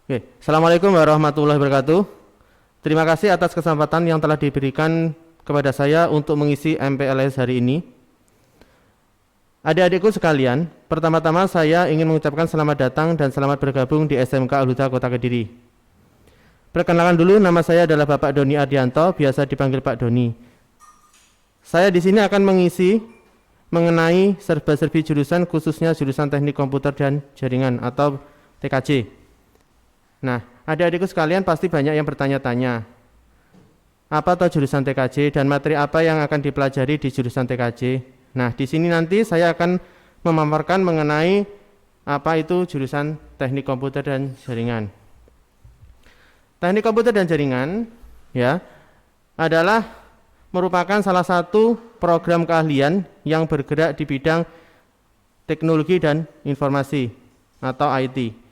Oke, Assalamualaikum warahmatullahi wabarakatuh. Terima kasih atas kesempatan yang telah diberikan kepada saya untuk mengisi MPLS hari ini. Adik-adikku sekalian, pertama-tama saya ingin mengucapkan selamat datang dan selamat bergabung di SMK Al-Huda Kota Kediri. Perkenalkan dulu, nama saya adalah Bapak Doni Ardianto, biasa dipanggil Pak Doni. Saya di sini akan mengisi mengenai serba-serbi jurusan, khususnya jurusan Teknik Komputer dan Jaringan atau TKJ. Nah, adik-adikku sekalian pasti banyak yang bertanya-tanya, apa toh jurusan TKJ dan materi apa yang akan dipelajari di jurusan TKJ. Nah, di sini nanti saya akan memaparkan mengenai apa itu jurusan Teknik Komputer dan Jaringan. Teknik Komputer dan Jaringan ya adalah merupakan salah satu program keahlian yang bergerak di bidang teknologi dan informasi atau IT.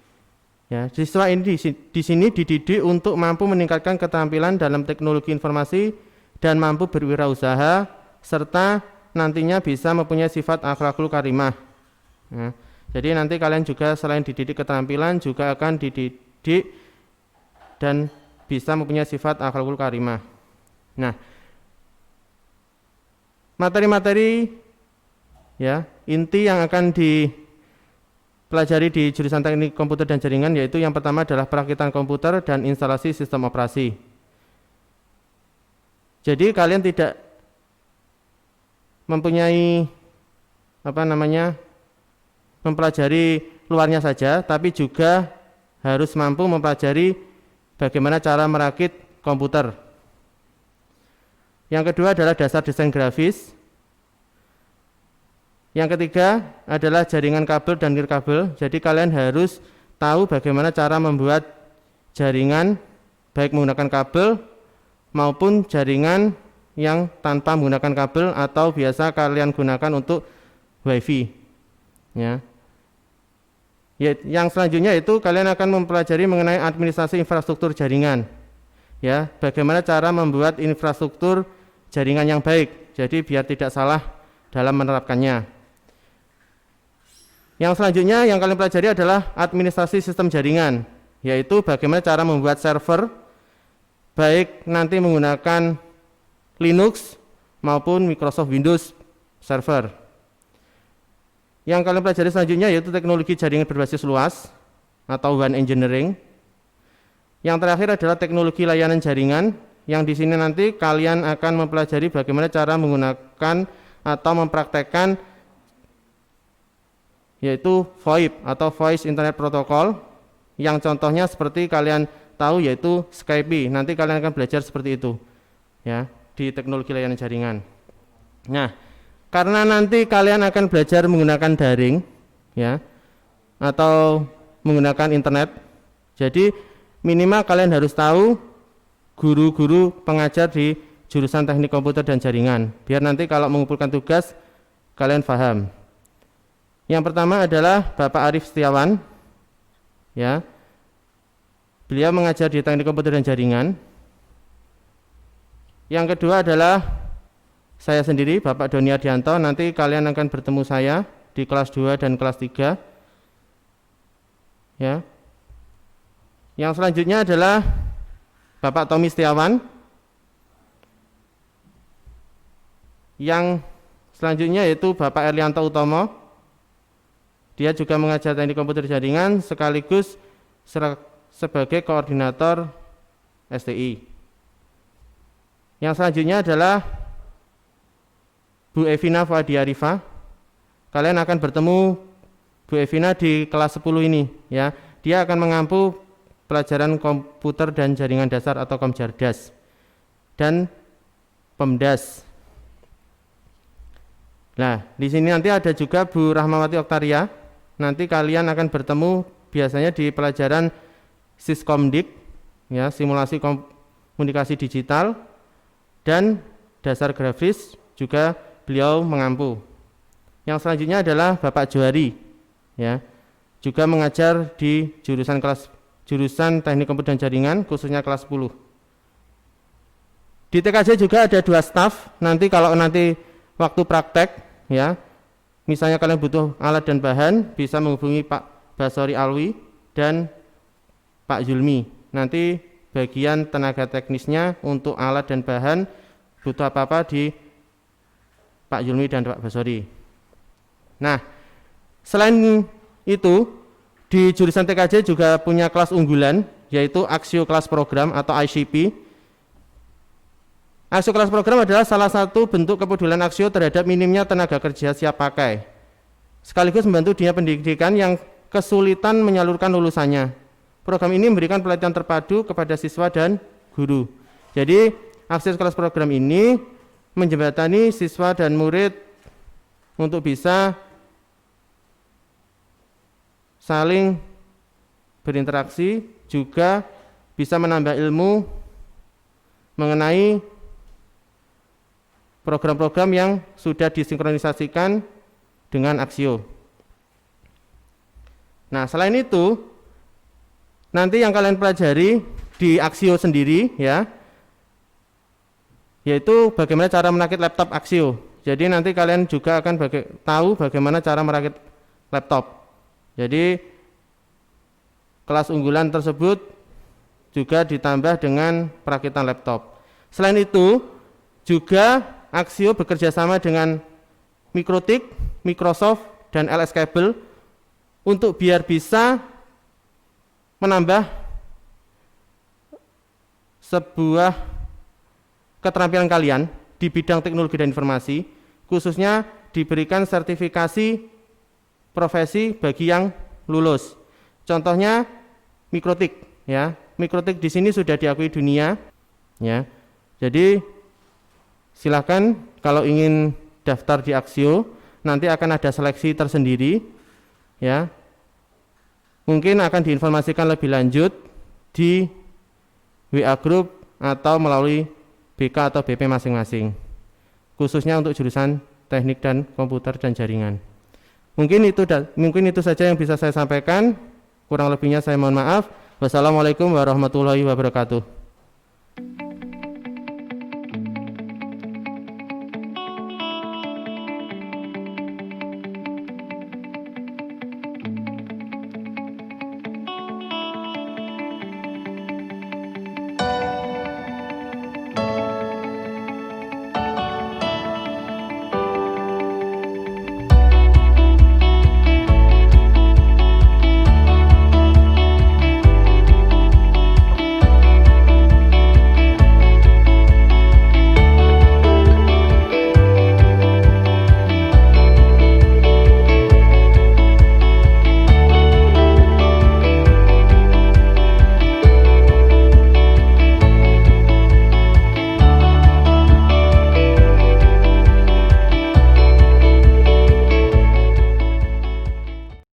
Ya, siswa ini di sini dididik untuk mampu meningkatkan keterampilan dalam teknologi informasi dan mampu berwirausaha serta nantinya bisa mempunyai sifat akhlakul karimah. Ya, jadi nanti kalian juga selain dididik keterampilan juga akan dididik dan bisa mempunyai sifat akhlakul karimah. Nah, materi-materi ya inti yang akan dipelajari di jurusan Teknik Komputer dan Jaringan yaitu yang pertama adalah perakitan komputer dan instalasi sistem operasi. Jadi kalian tidak mempunyai mempelajari luarnya saja, tapi juga harus mampu mempelajari bagaimana cara merakit komputer. Yang kedua adalah dasar desain grafis. Yang ketiga adalah jaringan kabel dan nirkabel. Jadi kalian harus tahu bagaimana cara membuat jaringan baik menggunakan kabel maupun jaringan yang tanpa menggunakan kabel atau biasa kalian gunakan untuk WiFi. Ya. Yang selanjutnya itu kalian akan mempelajari mengenai administrasi infrastruktur jaringan. Ya, bagaimana cara membuat infrastruktur jaringan yang baik. Jadi biar tidak salah dalam menerapkannya. Yang selanjutnya yang kalian pelajari adalah administrasi sistem jaringan, yaitu bagaimana cara membuat server, baik nanti menggunakan Linux maupun Microsoft Windows Server. Yang kalian pelajari selanjutnya yaitu teknologi jaringan berbasis luas atau WAN engineering. Yang terakhir adalah teknologi layanan jaringan, yang di sini nanti kalian akan mempelajari bagaimana cara menggunakan atau mempraktekkan yaitu VoIP atau Voice Internet Protocol, yang contohnya seperti kalian tahu yaitu Skype. Nanti kalian akan belajar seperti itu ya di teknologi layanan jaringan. Nah, karena nanti kalian akan belajar menggunakan daring ya atau menggunakan internet, jadi minimal kalian harus tahu guru-guru pengajar di jurusan Teknik Komputer dan Jaringan, biar nanti kalau mengumpulkan tugas kalian paham. Yang pertama adalah Bapak Arif Setiawan, ya, beliau mengajar di Teknik Komputer dan Jaringan. Yang kedua adalah saya sendiri, Bapak Doni Ardianto. Nanti kalian akan bertemu saya di kelas 2 dan kelas 3. Ya. Yang selanjutnya adalah Bapak Tommy Setiawan. Yang selanjutnya yaitu Bapak Erlianto Utomo. Dia juga mengajar Teknik Komputer Jaringan sekaligus sebagai koordinator STI. Yang selanjutnya adalah Bu Evina Fuadi Arifah. Kalian akan bertemu Bu Evina di kelas 10 ini ya. Dia akan mengampu pelajaran komputer dan jaringan dasar atau Komjardas dan Pemdas. Nah, di sini nanti ada juga Bu Rahmawati Oktaria. Nanti kalian akan bertemu biasanya di pelajaran Siskomdik ya, simulasi komunikasi digital dan dasar grafis juga beliau mengampu. Yang selanjutnya adalah Bapak Johari ya, juga mengajar di jurusan Teknik Komputer dan Jaringan khususnya kelas 10. Di TKJ juga ada 2 staf. Nanti kalau nanti waktu praktek ya, misalnya kalian butuh alat dan bahan, bisa menghubungi Pak Basori Alwi dan Pak Zulmi. Nanti bagian tenaga teknisnya untuk alat dan bahan butuh apa-apa di Pak Zulmi dan Pak Basori. Nah, selain itu di jurusan TKJ juga punya kelas unggulan, yaitu Axio Kelas Program atau ICP. Axio Kelas Program adalah salah satu bentuk kepedulian Axio terhadap minimnya tenaga kerja siap pakai, sekaligus membantu dunia pendidikan yang kesulitan menyalurkan lulusannya. Program ini memberikan pelatihan terpadu kepada siswa dan guru. Jadi, Axio Kelas Program ini menjembatani siswa dan murid untuk bisa saling berinteraksi, juga bisa menambah ilmu mengenai program-program yang sudah disinkronisasikan dengan Axio. Nah, selain itu, nanti yang kalian pelajari di Axio sendiri ya, yaitu bagaimana cara merakit laptop Axio. Jadi nanti kalian juga akan tahu bagaimana cara merakit laptop. Jadi kelas unggulan tersebut juga ditambah dengan perakitan laptop. Selain itu, juga Axio bekerja sama dengan Mikrotik, Microsoft, dan LS Cable untuk biar bisa menambah sebuah keterampilan kalian di bidang teknologi dan informasi, khususnya diberikan sertifikasi profesi bagi yang lulus. Contohnya Mikrotik ya. Mikrotik di sini sudah diakui dunia ya. Jadi silakan kalau ingin daftar di Axio, nanti akan ada seleksi tersendiri ya. Mungkin akan diinformasikan lebih lanjut di WA group atau melalui BK atau BP masing-masing, khususnya untuk jurusan teknik dan komputer dan jaringan. Mungkin itu saja yang bisa saya sampaikan. Kurang lebihnya saya mohon maaf. Wassalamualaikum warahmatullahi wabarakatuh.